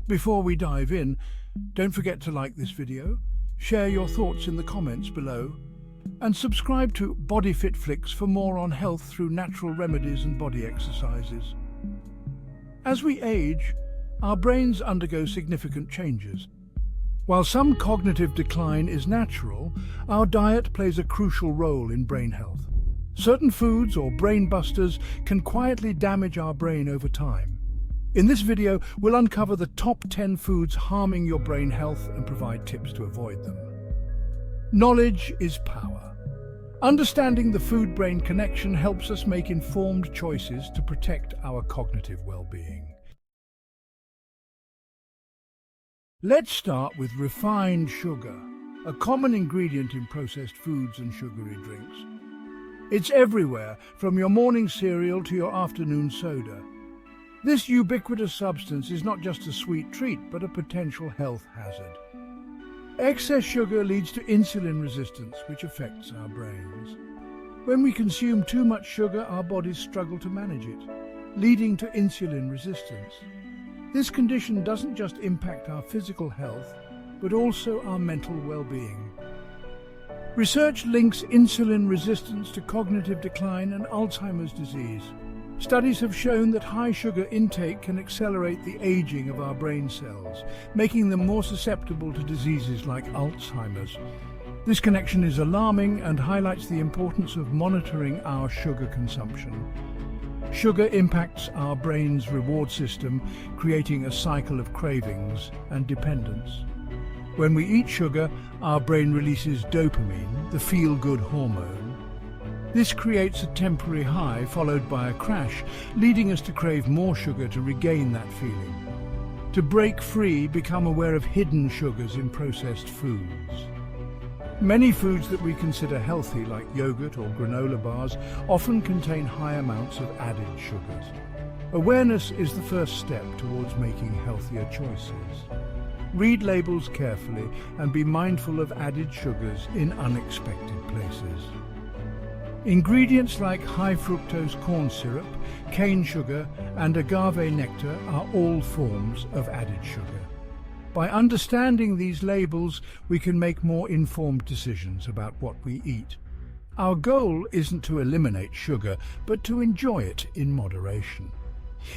Before we dive in, don't forget to like this video, share your thoughts in the comments below, and subscribe to Body Fit Flicks for more on health through natural remedies and body exercises. As we age, our brains undergo significant changes. While some cognitive decline is natural, our diet plays a crucial role in brain health. Certain foods or brain busters can quietly damage our brain over time. In this video, we'll uncover the top 10 foods harming your brain health and provide tips to avoid them. Knowledge is power. Understanding the food-brain connection helps us make informed choices to protect our cognitive well-being. Let's start with refined sugar, a common ingredient in processed foods and sugary drinks. It's everywhere, from your morning cereal to your afternoon soda. This ubiquitous substance is not just a sweet treat, but a potential health hazard. Excess sugar leads to insulin resistance, which affects our brains. When we consume too much sugar, our bodies struggle to manage it, leading to insulin resistance. This condition doesn't just impact our physical health, but also our mental well-being. Research links insulin resistance to cognitive decline and Alzheimer's disease. Studies have shown that high sugar intake can accelerate the aging of our brain cells, making them more susceptible to diseases like Alzheimer's. This connection is alarming and highlights the importance of monitoring our sugar consumption. Sugar impacts our brain's reward system, creating a cycle of cravings and dependence. When we eat sugar, our brain releases dopamine, the feel-good hormone. This creates a temporary high followed by a crash, leading us to crave more sugar to regain that feeling. To break free, become aware of hidden sugars in processed foods. Many foods that we consider healthy, like yogurt or granola bars, often contain high amounts of added sugars. Awareness is the first step towards making healthier choices. Read labels carefully and be mindful of added sugars in unexpected places. Ingredients like high fructose corn syrup, cane sugar, and agave nectar are all forms of added sugar. By understanding these labels, we can make more informed decisions about what we eat. Our goal isn't to eliminate sugar, but to enjoy it in moderation.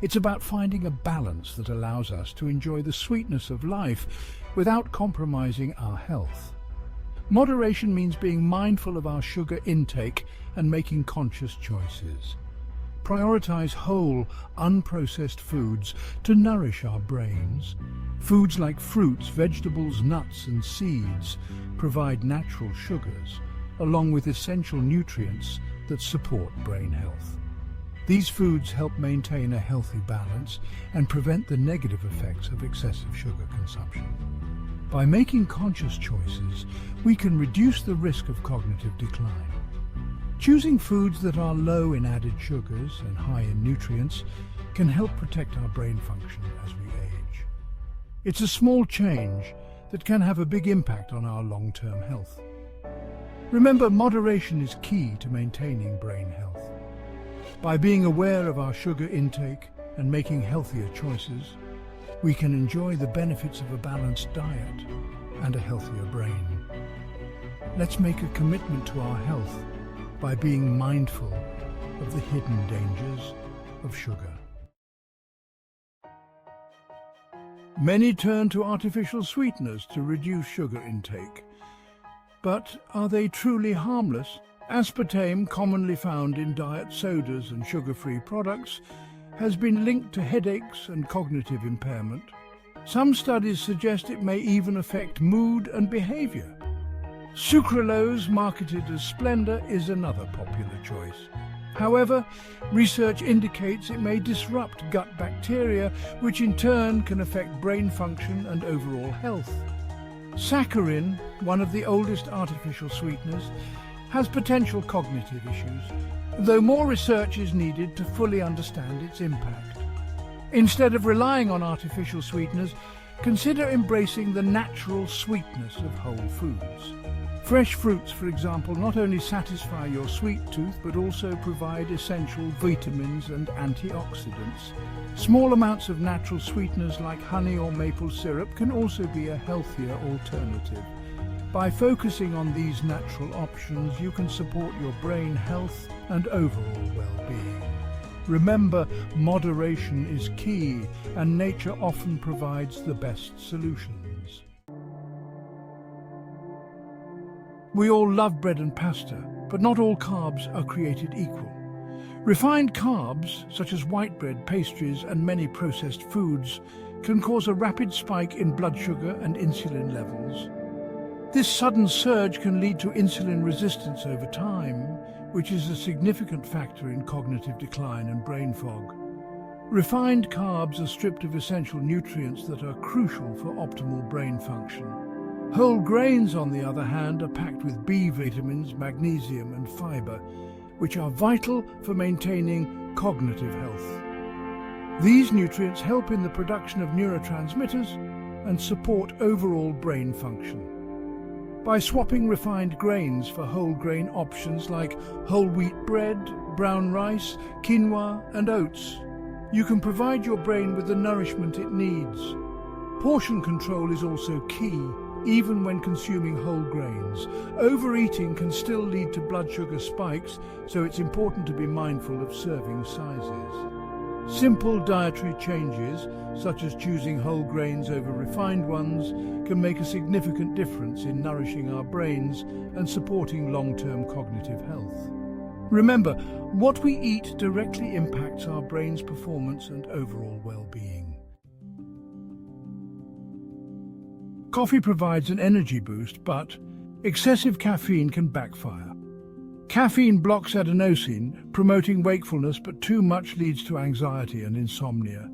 It's about finding a balance that allows us to enjoy the sweetness of life without compromising our health. Moderation means being mindful of our sugar intake and making conscious choices. Prioritize whole, unprocessed foods to nourish our brains. Foods like fruits, vegetables, nuts, and seeds provide natural sugars, along with essential nutrients that support brain health. These foods help maintain a healthy balance and prevent the negative effects of excessive sugar consumption. By making conscious choices, we can reduce the risk of cognitive decline. Choosing foods that are low in added sugars and high in nutrients can help protect our brain function as we age. It's a small change that can have a big impact on our long-term health. Remember, moderation is key to maintaining brain health. By being aware of our sugar intake and making healthier choices, we can enjoy the benefits of a balanced diet and a healthier brain. Let's make a commitment to our health by being mindful of the hidden dangers of sugar. Many turn to artificial sweeteners to reduce sugar intake. But are they truly harmless? Aspartame, commonly found in diet sodas and sugar-free products, has been linked to headaches and cognitive impairment. Some studies suggest it may even affect mood and behavior. Sucralose, marketed as Splenda, is another popular choice. However, research indicates it may disrupt gut bacteria, which in turn can affect brain function and overall health. Saccharin, one of the oldest artificial sweeteners, has potential cognitive issues, though more research is needed to fully understand its impact. Instead of relying on artificial sweeteners, consider embracing the natural sweetness of whole foods. Fresh fruits, for example, not only satisfy your sweet tooth but also provide essential vitamins and antioxidants. Small amounts of natural sweeteners like honey or maple syrup can also be a healthier alternative. By focusing on these natural options, you can support your brain health and overall well-being. Remember, moderation is key, and nature often provides the best solutions. We all love bread and pasta, but not all carbs are created equal. Refined carbs, such as white bread, pastries, and many processed foods, can cause a rapid spike in blood sugar and insulin levels. This sudden surge can lead to insulin resistance over time, which is a significant factor in cognitive decline and brain fog. Refined carbs are stripped of essential nutrients that are crucial for optimal brain function. Whole grains, on the other hand, are packed with B vitamins, magnesium, and fiber, which are vital for maintaining cognitive health. These nutrients help in the production of neurotransmitters and support overall brain function. By swapping refined grains for whole grain options like whole wheat bread, brown rice, quinoa, and oats, you can provide your brain with the nourishment it needs. Portion control is also key, even when consuming whole grains. Overeating can still lead to blood sugar spikes, so it's important to be mindful of serving sizes. Simple dietary changes, such as choosing whole grains over refined ones, can make a significant difference in nourishing our brains and supporting long-term cognitive health. Remember, what we eat directly impacts our brain's performance and overall well-being. Coffee provides an energy boost, but excessive caffeine can backfire. Caffeine blocks adenosine, promoting wakefulness, but too much leads to anxiety and insomnia.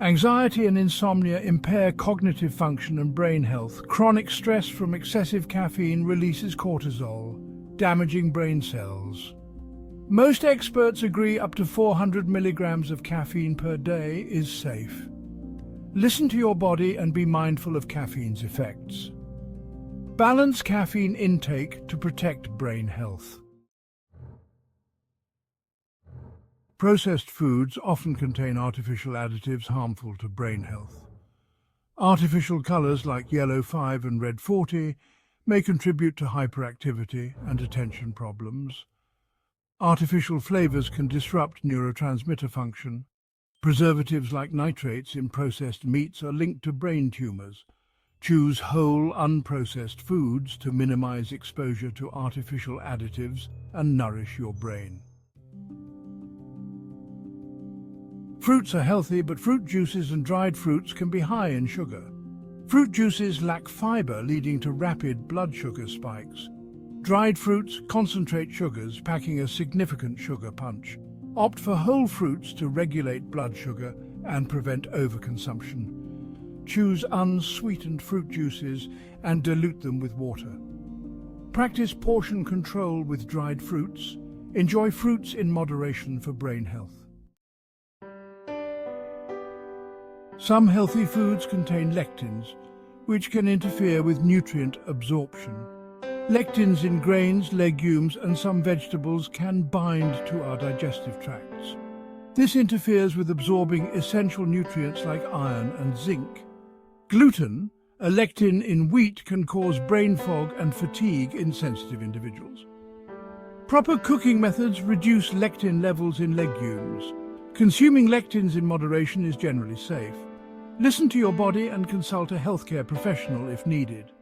Anxiety and insomnia impair cognitive function and brain health. Chronic stress from excessive caffeine releases cortisol, damaging brain cells. Most experts agree up to 400 milligrams of caffeine per day is safe. Listen to your body and be mindful of caffeine's effects. Balance caffeine intake to protect brain health. Processed foods often contain artificial additives harmful to brain health. Artificial colors like yellow 5 and red 40 may contribute to hyperactivity and attention problems. Artificial flavors can disrupt neurotransmitter function. Preservatives like nitrates in processed meats are linked to brain tumors. Choose whole, unprocessed foods to minimize exposure to artificial additives and nourish your brain. Fruits are healthy, but fruit juices and dried fruits can be high in sugar. Fruit juices lack fiber, leading to rapid blood sugar spikes. Dried fruits concentrate sugars, packing a significant sugar punch. Opt for whole fruits to regulate blood sugar and prevent overconsumption. Choose unsweetened fruit juices and dilute them with water. Practice portion control with dried fruits. Enjoy fruits in moderation for brain health. Some healthy foods contain lectins, which can interfere with nutrient absorption. Lectins in grains, legumes, and some vegetables can bind to our digestive tracts. This interferes with absorbing essential nutrients like iron and zinc. Gluten, a lectin in wheat, can cause brain fog and fatigue in sensitive individuals. Proper cooking methods reduce lectin levels in legumes. Consuming lectins in moderation is generally safe. Listen to your body and consult a healthcare professional if needed.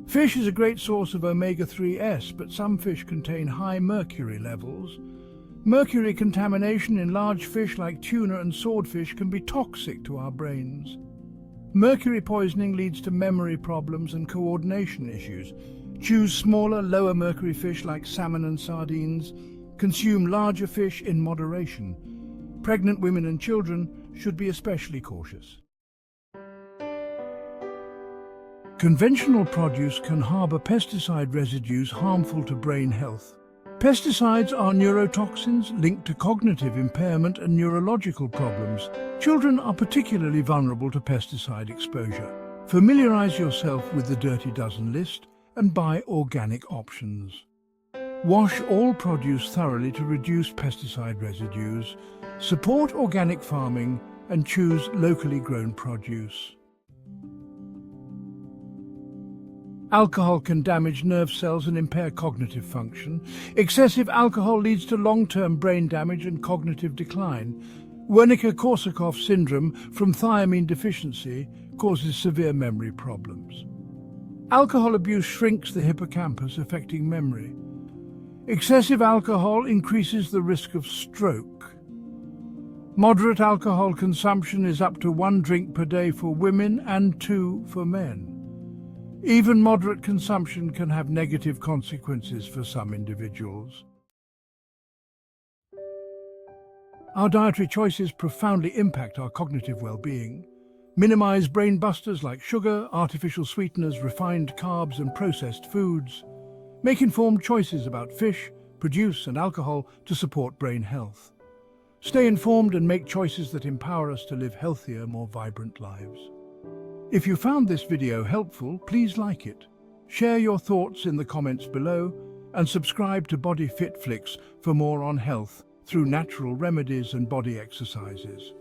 Fish is a great source of omega-3s, but some fish contain high mercury levels. Mercury contamination in large fish like tuna and swordfish can be toxic to our brains. Mercury poisoning leads to memory problems and coordination issues. Choose smaller, lower mercury fish like salmon and sardines. Consume larger fish in moderation. Pregnant women and children should be especially cautious. Conventional produce can harbor pesticide residues harmful to brain health. Pesticides are neurotoxins linked to cognitive impairment and neurological problems. Children are particularly vulnerable to pesticide exposure. Familiarize yourself with the Dirty Dozen list and buy organic options. Wash all produce thoroughly to reduce pesticide residues, support organic farming, and choose locally grown produce. Alcohol can damage nerve cells and impair cognitive function. Excessive alcohol leads to long-term brain damage and cognitive decline. Wernicke-Korsakoff syndrome from thiamine deficiency causes severe memory problems. Alcohol abuse shrinks the hippocampus, affecting memory. Excessive alcohol increases the risk of stroke. Moderate alcohol consumption is up to 1 drink per day for women and 2 for men. Even moderate consumption can have negative consequences for some individuals. Our dietary choices profoundly impact our cognitive well-being. Minimize brain busters like sugar, artificial sweeteners, refined carbs, and processed foods. Make informed choices about fish, produce, and alcohol to support brain health. Stay informed and make choices that empower us to live healthier, more vibrant lives. If you found this video helpful, please like it, share your thoughts in the comments below, and subscribe to Body Fit Flicks for more on health through natural remedies and body exercises.